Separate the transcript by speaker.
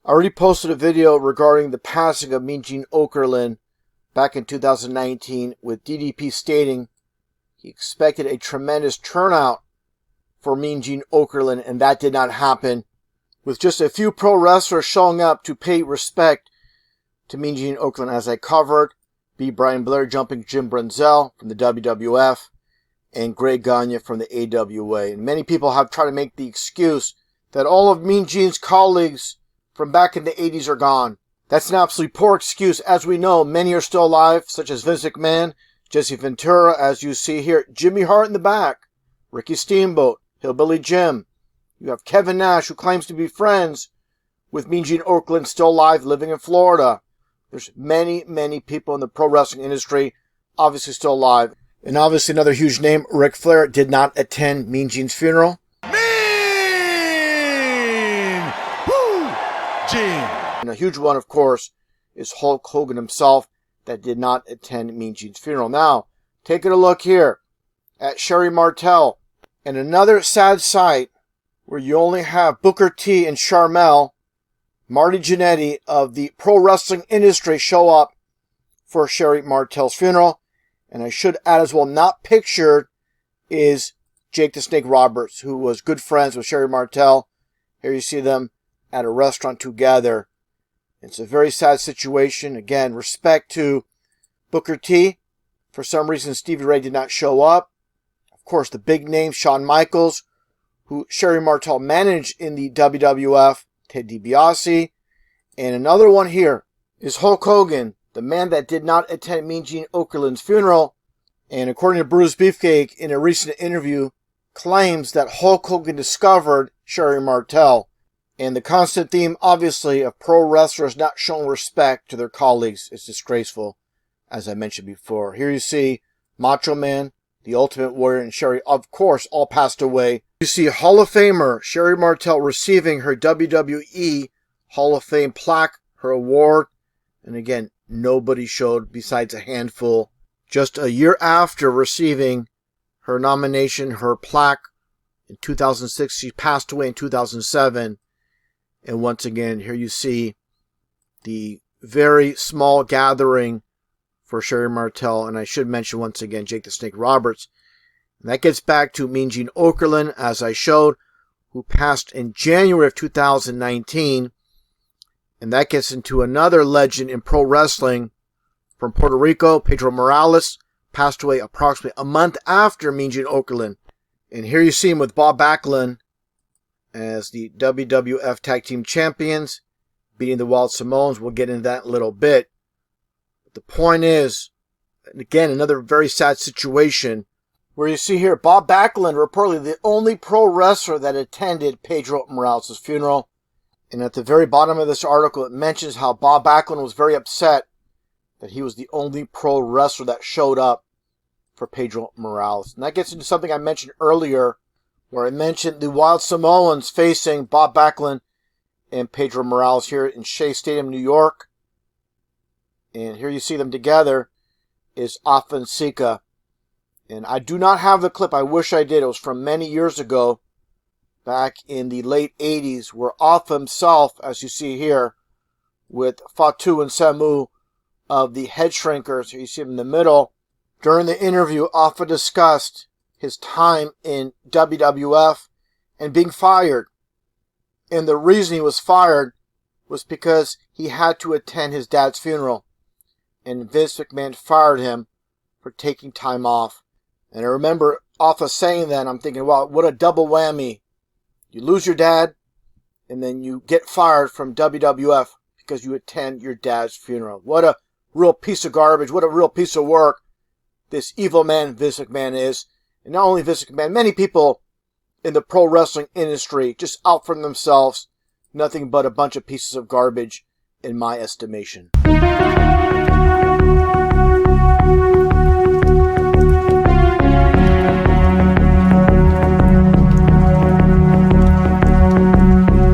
Speaker 1: I already posted a video regarding the passing of Mean Gene Okerlund back in 2019 with DDP stating he expected a tremendous turnout for Mean Gene Okerlund, and that did not happen, with just a few pro wrestlers showing up to pay respect to Mean Gene Okerlund, as I covered. B. Brian Blair jumping Jim Brunzell from the WWF and Greg Gagne from the AWA. And many people have tried to make the excuse that all of Mean Gene's colleagues from back in the 80s are gone. That's an absolutely poor excuse. As we know, many are still alive, such as Vince McMahon, Jesse Ventura, as you see here, Jimmy Hart in the back, Ricky Steamboat, Hillbilly Jim. You have Kevin Nash, who claims to be friends with Mean Gene Okerlund, still alive, living in Florida. There's many, many people in the pro wrestling industry obviously still alive. And obviously another huge name, Ric Flair, did not attend Mean Gene's funeral.
Speaker 2: Mean Gene!
Speaker 1: And a huge one, of course, is Hulk Hogan himself, that did not attend Mean Gene's funeral. Now, taking a look here at Sherri Martel, and another sad sight where you only have Booker T and Sharmell, Marty Jannetty of the pro wrestling industry, show up for Sherri Martel's funeral. And I should add as well, not pictured is Jake the Snake Roberts, who was good friends with Sherri Martel. Here you see them at a restaurant together. It's a very sad situation. Again, respect to Booker T. For some reason, Stevie Ray did not show up. Of course, the big name, Shawn Michaels, who Sherri Martel managed in the WWF, Ted DiBiase. And another one here is Hulk Hogan, the man that did not attend Mean Gene Okerlund's funeral. And according to Bruce Beefcake, in a recent interview, claims that Hulk Hogan discovered Sherri Martel. And the constant theme, obviously, of pro wrestlers not showing respect to their colleagues is disgraceful, as I mentioned before. Here you see Macho Man, the Ultimate Warrior, and Sherri, of course, all passed away. You see Hall of Famer Sherri Martel receiving her WWE Hall of Fame plaque, her award. And again, nobody showed besides a handful. Just a year after receiving her nomination, her plaque, in 2006, she passed away in 2007. And once again, here you see the very small gathering for Sherri Martel. And I should mention once again, Jake the Snake Roberts. And that gets back to Mean Gene Okerlund, as I showed, who passed in January of 2019. And that gets into another legend in pro wrestling from Puerto Rico, Pedro Morales, passed away approximately a month after Mean Gene Okerlund. And here you see him with Bob Backlund as the WWF Tag Team Champions, beating the Wild Samoans. We'll get into that in a little bit. But the point is, again, another very sad situation, where you see here Bob Backlund, reportedly the only pro wrestler that attended Pedro Morales' funeral. And at the very bottom of this article, it mentions how Bob Backlund was very upset that he was the only pro wrestler that showed up for Pedro Morales. And that gets into something I mentioned earlier, where I mentioned the Wild Samoans facing Bob Backlund and Pedro Morales here in Shea Stadium, New York. And here you see them together is Afa and Sika. And I do not have the clip. I wish I did. It was from many years ago, back in the late 80s, where Afa himself, as you see here, with Fatu and Samu of the Head Shrinkers, you see him in the middle. During the interview, Afa discussed his time in WWF and being fired. And the reason he was fired was because he had to attend his dad's funeral. And Vince McMahon fired him for taking time off. And I remember Afa saying that, and I'm thinking, wow, what a double whammy. You lose your dad, and then you get fired from WWF because you attend your dad's funeral. What a real piece of garbage. What a real piece of work this evil man Vince McMahon is. And not only Vince McMahon, many people in the pro wrestling industry just out for themselves. Nothing but a bunch of pieces of garbage, in my estimation.